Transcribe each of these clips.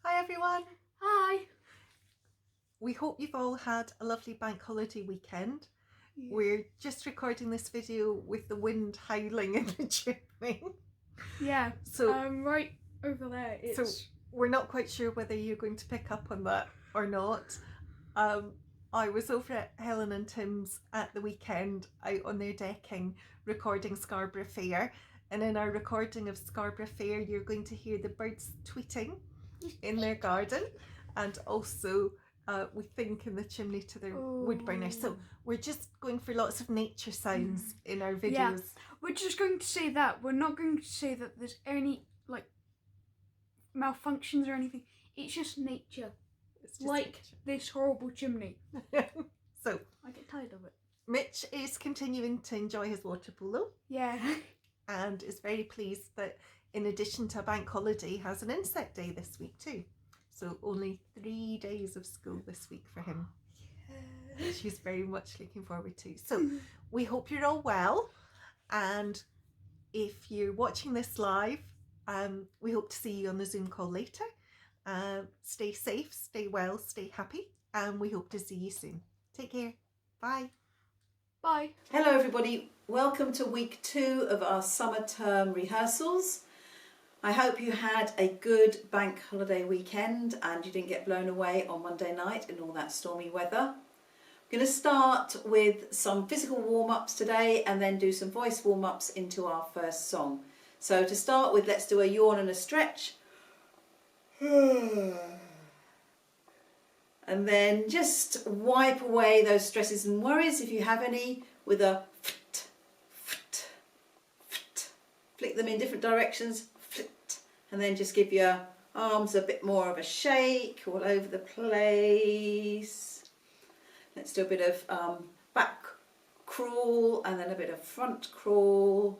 Hi everyone! Hi! We hope you've all had a lovely bank holiday weekend. Yeah. We're just recording this video with the wind howling in the chimney. Yeah, So right over there it's... So we're not quite sure whether you're going to pick up on that or not. I was over at Helen and Tim's at the weekend out on their decking recording Scarborough Fair, and in our recording of Scarborough Fair you're going to hear the birds tweeting in their garden, and also we think in the chimney to the wood burner. So we're just going for lots of nature sounds in our videos. Yeah, we're just going to say that. We're not going to say that there's any like malfunctions or anything. It's just nature. It's just like nature. This horrible chimney. So I get tired of it. Mitch is continuing to enjoy his water polo. Yeah. And is very pleased that in addition to a bank holiday has an insect day this week too. So only 3 days of school this week for him. Yeah. She's very much looking forward to. So we hope you're all well, and if you're watching this live, we hope to see you on the Zoom call later. Stay safe, stay well, stay happy, and we hope to see you soon. Take care. Bye. Bye. Hello everybody, welcome to week 2 of our summer term rehearsals. I hope you had a good bank holiday weekend and you didn't get blown away on Monday night in all that stormy weather. We're going to start with some physical warm-ups today and then do some voice warm-ups into our first song. So to start with, let's do a yawn and a stretch. And then just wipe away those stresses and worries, if you have any, with a flit, flit, flit. Flick them in different directions, flit, and then just give your arms a bit more of a shake all over the place. Let's do a bit of back crawl and then a bit of front crawl,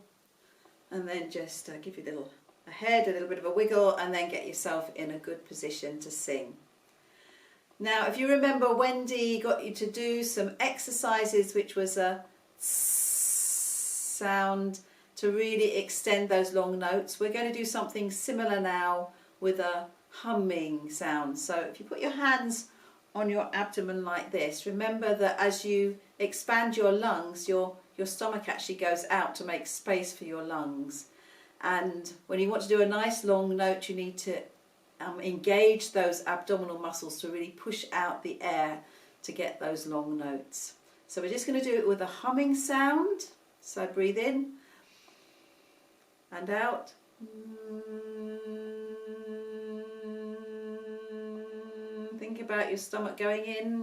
and then just give you a head, a little bit of a wiggle, and then get yourself in a good position to sing. Now, if you remember, Wendy got you to do some exercises, which was a sound to really extend those long notes. We're going to do something similar now with a humming sound. So if you put your hands on your abdomen like this, remember that as you expand your lungs, your stomach actually goes out to make space for your lungs. And when you want to do a nice long note, you need to engage those abdominal muscles to really push out the air to get those long notes. So we're just going to do it with a humming sound. So breathe in and out. Think about your stomach going in,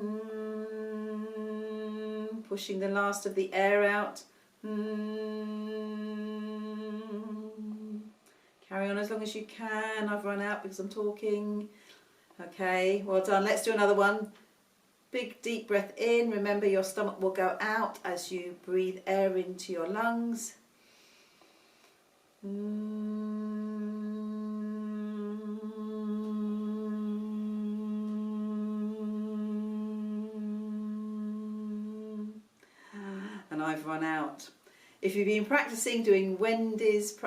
pushing the last of the air out. Carry on as long as you can. I've run out because I'm talking. Okay, well done. Let's do another one. Big deep breath in. Remember, your stomach will go out as you breathe air into your lungs. And I've run out. If you've been practicing doing Wendy's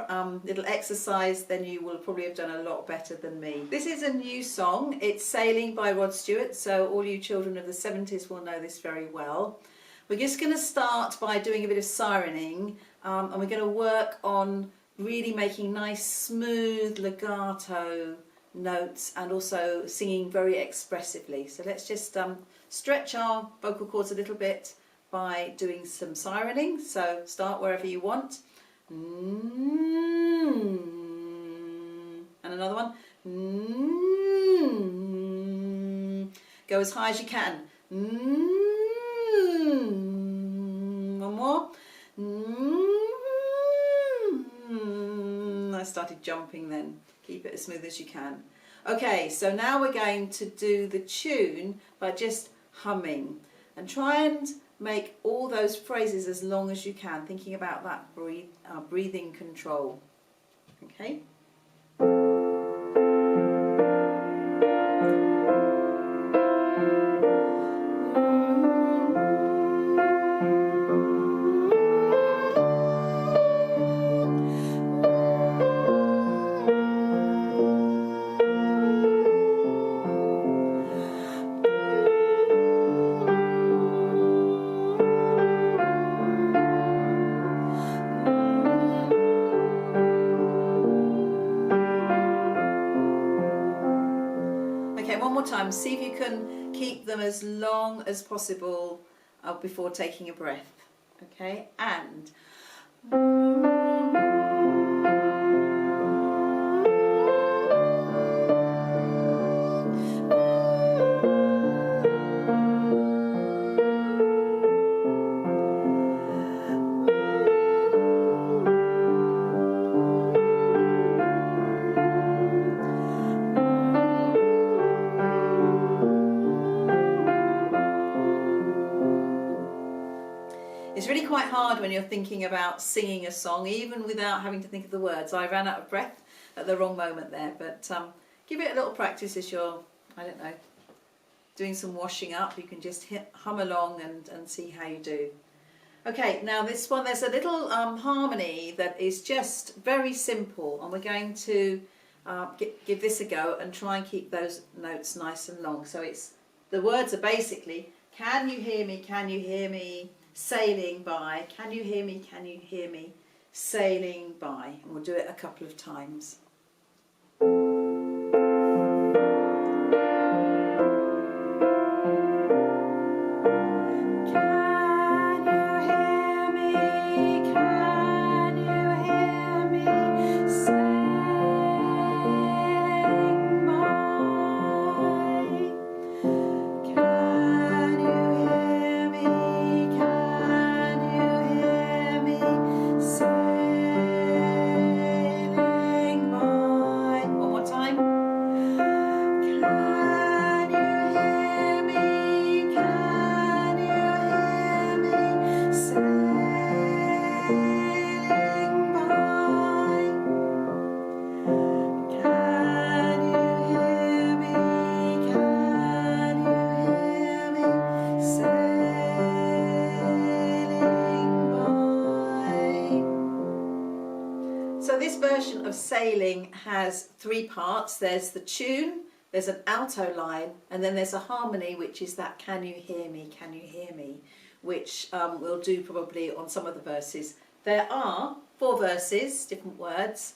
little exercise, then you will probably have done a lot better than me. This is a new song. It's Sailing by Rod Stewart, so all you children of the 70s will know this very well. We're just going to start by doing a bit of sirening, and we're going to work on really making nice, smooth legato notes and also singing very expressively. So let's just stretch our vocal cords a little bit by doing some sirening. So start wherever you want. And another one. Go as high as you can. One more. I started jumping then. Keep it as smooth as you can. Okay, so now we're going to do the tune by just humming, and try and make all those phrases as long as you can, thinking about that breathing control. Okay? more time. See if you can keep them as long as possible before taking a breath. Okay, and it's really quite hard when you're thinking about singing a song, even without having to think of the words. I ran out of breath at the wrong moment there, but give it a little practice as you're, I don't know, doing some washing up. You can just hum along and see how you do. Okay, now this one, there's a little harmony that is just very simple, and we're going to give this a go and try and keep those notes nice and long. So the words are basically, can you hear me, can you hear me, sailing by, can you hear me, can you hear me, sailing by. And we'll do it a couple of times. So this version of Sailing has three parts. There's the tune, there's an alto line, and then there's a harmony, which is that can you hear me, can you hear me, which we'll do probably on some of the verses. There are 4 verses, different words.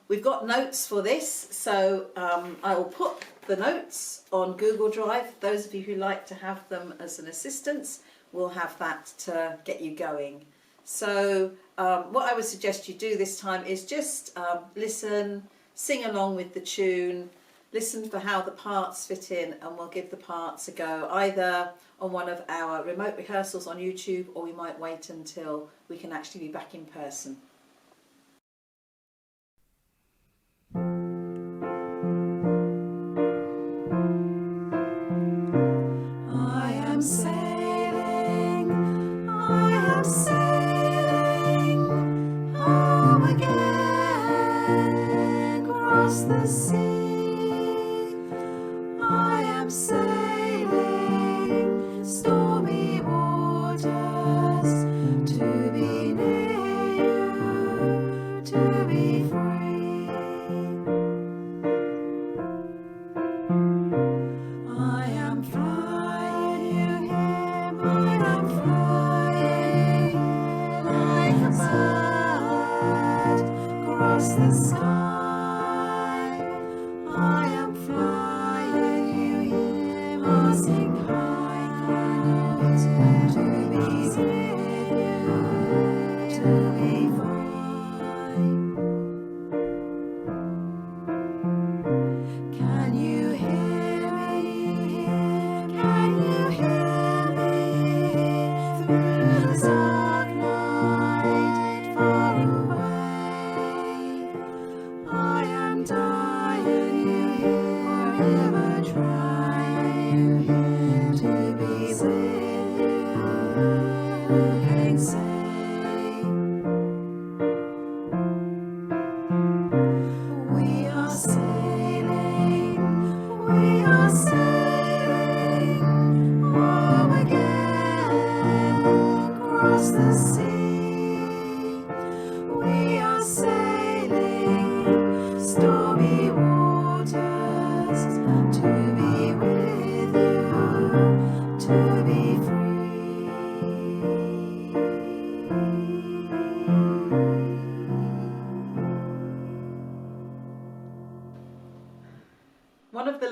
We've got notes for this, so I will put the notes on Google Drive. Those of you who like to have them as an assistance will have that to get you going. So what I would suggest you do this time is just listen, sing along with the tune, listen for how the parts fit in, and we'll give the parts a go either on one of our remote rehearsals on YouTube, or we might wait until we can actually be back in person. I am sailing home again across the sea. I am sailing stormy waters to be near you, to be free. I am flying, you hear me? I am flying like a bird across the sky. I am flying, you hear me? Asking high clouds to be with you, to be free. Can you hear me? Can you hear me through the dark night far away? I am dying, you hear, forever trying, you hear, to be with you, who can say?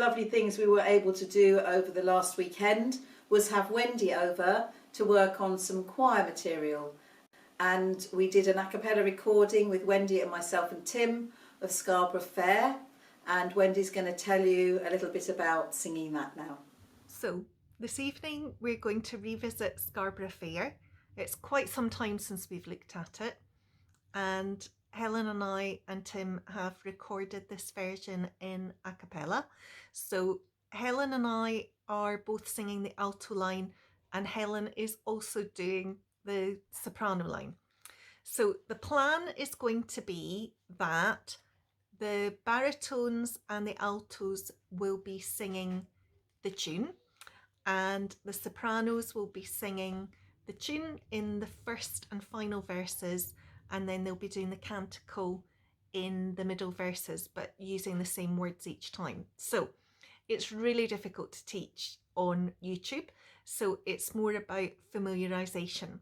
lovely things we were able to do over the last weekend was have Wendy over to work on some choir material. And we did an a cappella recording with Wendy and myself and Tim of Scarborough Fair. And Wendy's going to tell you a little bit about singing that now. So this evening we're going to revisit Scarborough Fair. It's quite some time since we've looked at it, and Helen and I and Tim have recorded this version in a cappella. So Helen and I are both singing the alto line, and Helen is also doing the soprano line. So the plan is going to be that the baritones and the altos will be singing the tune, and the sopranos will be singing the tune in the first and final verses, and then they'll be doing the canticle in the middle verses, but using the same words each time. So it's really difficult to teach on YouTube, so it's more about familiarisation.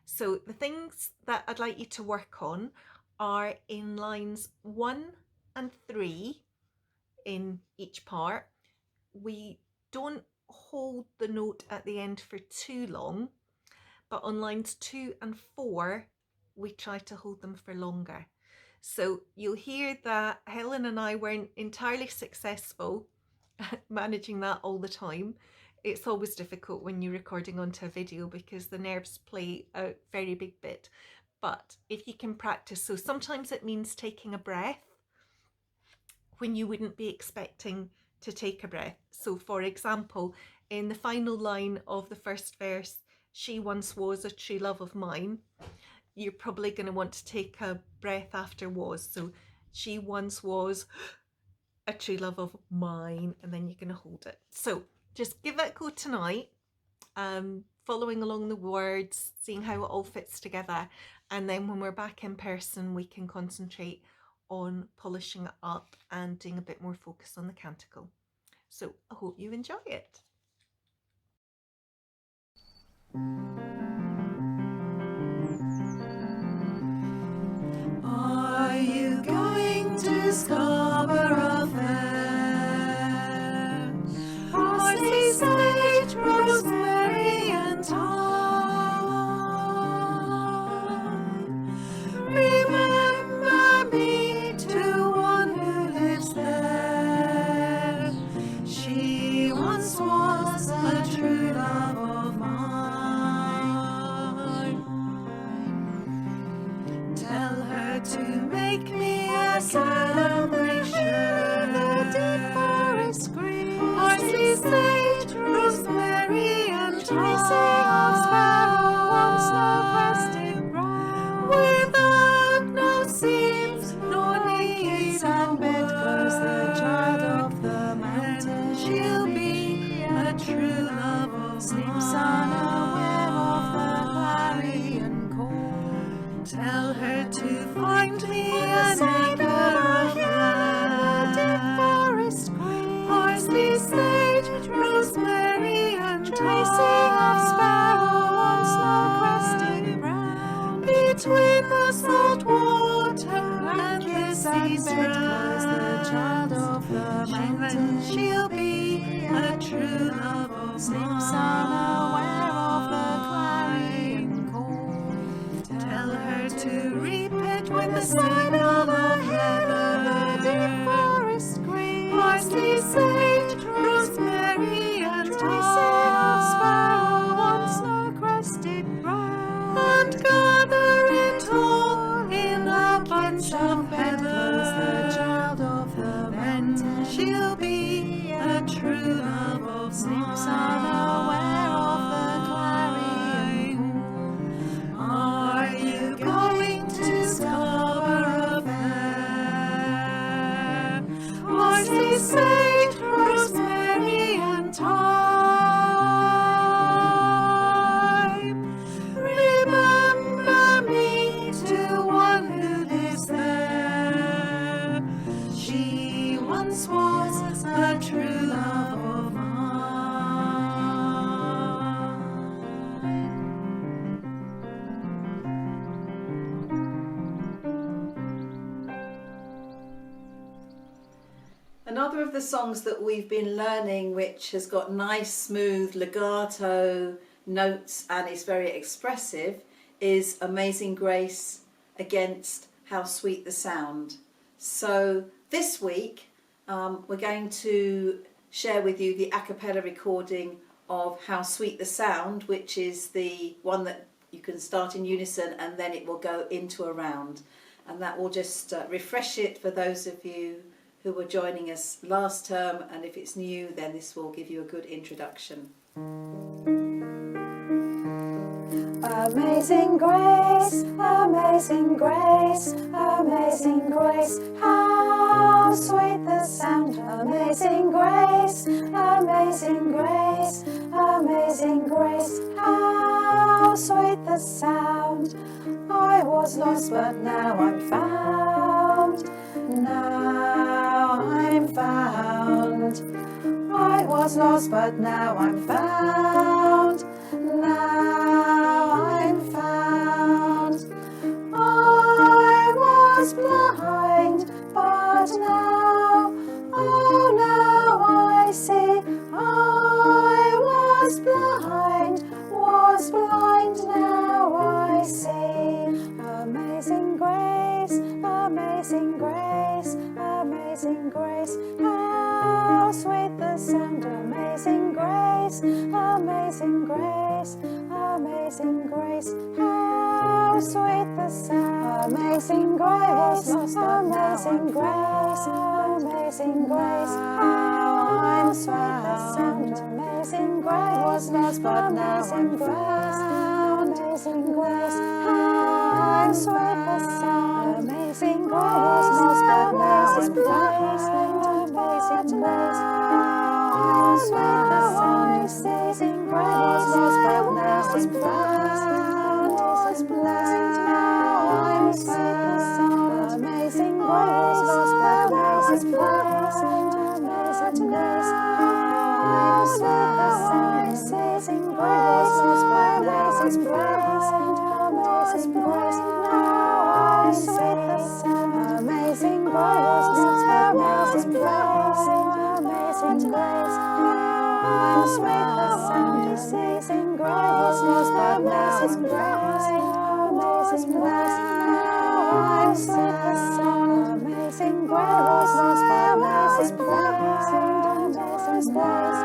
So the things that I'd like you to work on are in lines 1 and 3 in each part. We don't hold the note at the end for too long, but on lines 2 and 4 we try to hold them for longer. So you'll hear that Helen and I weren't entirely successful at managing that all the time. It's always difficult when you're recording onto a video because the nerves play a very big bit. But if you can practice, so sometimes it means taking a breath when you wouldn't be expecting to take a breath. So for example, in the final line of the first verse, "She once was a true love of mine," you're probably going to want to take a breath after "was." So "she once was a true love of mine," and then you're going to hold it. So just give it a go tonight, following along the words, seeing how it all fits together, and then when we're back in person we can concentrate on polishing it up and doing a bit more focus on the canticle. So I hope you enjoy it. Are you going to Scarborough Fair? Parsley, sage, rosemary and thyme. Remember me to one who lives there. She once was a true love of mine. Tell her to make me a celebration, a deep forest green, parsley, sage, rosemary and tracing of sparrow on snow-crested brow, without no seams nor knees and bedclothes, the child of the mountain. She'll be a true love of sleeps unaware of the clarion call. Tell her to find me an acre of land, a deep forest green, parsley, sage, rosemary and tracing of sparrow on snow-crested brown, between the salt water and the sea's bedclothes, the child of the mountain. She'll be a true love of sleeps unaware of the clarion call. Tell her to reap it with the sickle of heather, the deep forest green, parsley, sage, rosemary and tracing of sparrow on snow-crested brown, and gather it all in a bunch of peddlers, the child of the mountain. She'll be a true love of sleeps unaware of the clarion call. Are you going to Scarborough Another of the songs that we've been learning, which has got nice, smooth legato notes and is very expressive, is Amazing Grace against How Sweet the Sound. So this week we're going to share with you the a cappella recording of How Sweet the Sound, which is the one that you can start in unison and then it will go into a round. And that will just refresh it for those of you who were joining us last term, and if it's new then this will give you a good introduction. Amazing grace, amazing grace, amazing grace, how sweet the sound. Amazing grace, amazing grace, amazing grace, how sweet the sound. I was lost but now I'm found, now I'm found. I was lost but now I'm found, now I'm found. I was blind but now, oh now I see. I was blind now I see. Amazing grace, amazing grace, amazing grace, how sweet the sound. Amazing grace, amazing grace, amazing grace, how sweet the sound. Amazing grace, amazing grace, amazing grace, how sweet the sound. Amazing grace, was lost but now I'm found. Amazing grace, how sweet the sound. Amazing grace, was lost but now I'm found. Amazing grace, how sweet the sound. Amazing grace, was lost but now I'm found. Amazing grace, how sweet the sound. Amazing grace, lost but now I'm found. Amazing grace, how sweet the sound. Amazing grace, lost but now I'm found. Amazing grace, how sweet the sound. Amazing grace, lost but now I'm found. Amazing grace, how sweet the sound. Amazing grace, lost but now I'm found. Amazing grace, how sweet the sound. Amazing grace, lost but now I'm found. Amazing grace,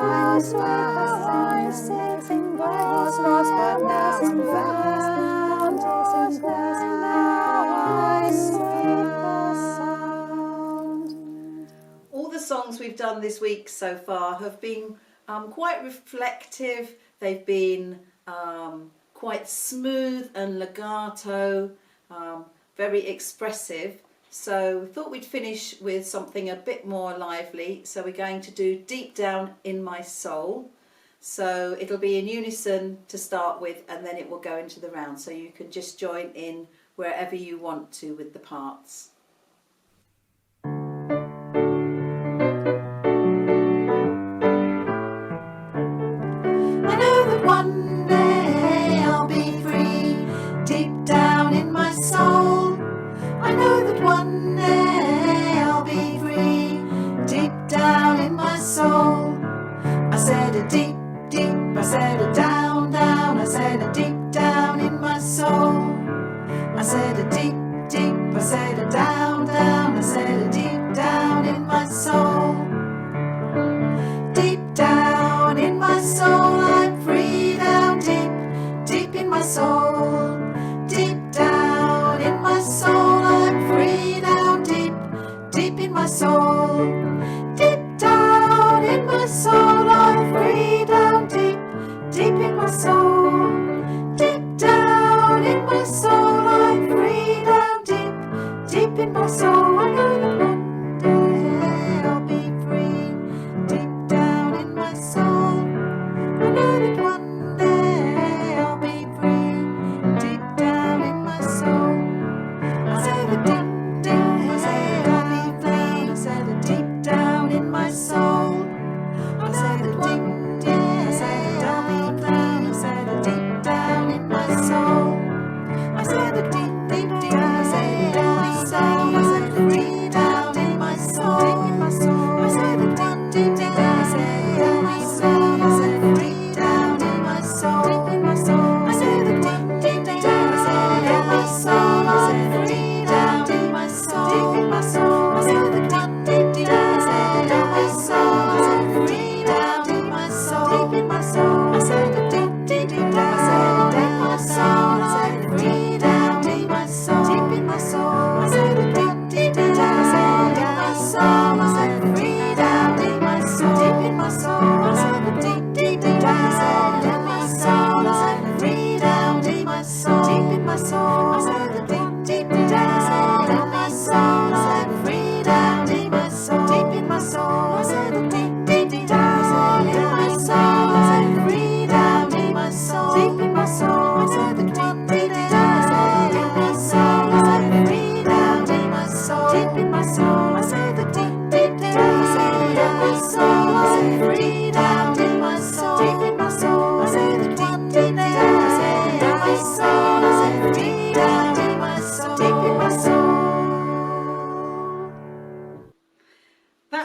how sweet the sound. Amazing grace, lost but now I'm found. Amazing grace, how sweet the sound. All the songs we've done this week so far have been quite reflective. They've been quite smooth and legato, very expressive. So we thought we'd finish with something a bit more lively. So we're going to do Deep Down in My Soul. So it'll be in unison to start with and then it will go into the round. So you can just join in wherever you want to with the parts. I know that one day I'll be free, deep down in my soul. I know that one day I'll be free, deep down in my soul. I said a deep, deep, I said a down, down, I said a deep down in my soul. I said a deep, deep, I said a down, down, I said a deep down in my soul. Deep down in my soul, I'm free down deep, deep in my soul. Deep down in my soul, I'm free down deep, deep in my soul. Deep down in my soul, I'm free down deep, deep in my soul. Deep down in my soul, I'm free down deep, deep in my soul. I know that one day I'll be free, deep down in my soul. I know that one day I'll be free, deep down in my soul. I say the deep, deep, I say I'll be free, I say the deep down in my soul. I say the deep, deep, I say I'll be free, I say the deep down in my soul. I say the deep, deep, deep, I say I'll be free, I say the deep down in my soul.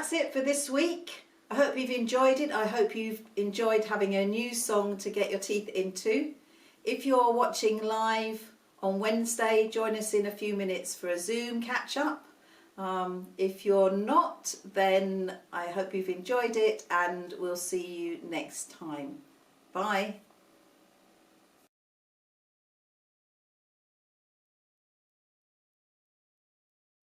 that's it for this week. I hope you've enjoyed it. I hope you've enjoyed having a new song to get your teeth into. If you're watching live on Wednesday, join us in a few minutes for a Zoom catch-up. If you're not, then I hope you've enjoyed it, and we'll see you next time. Bye.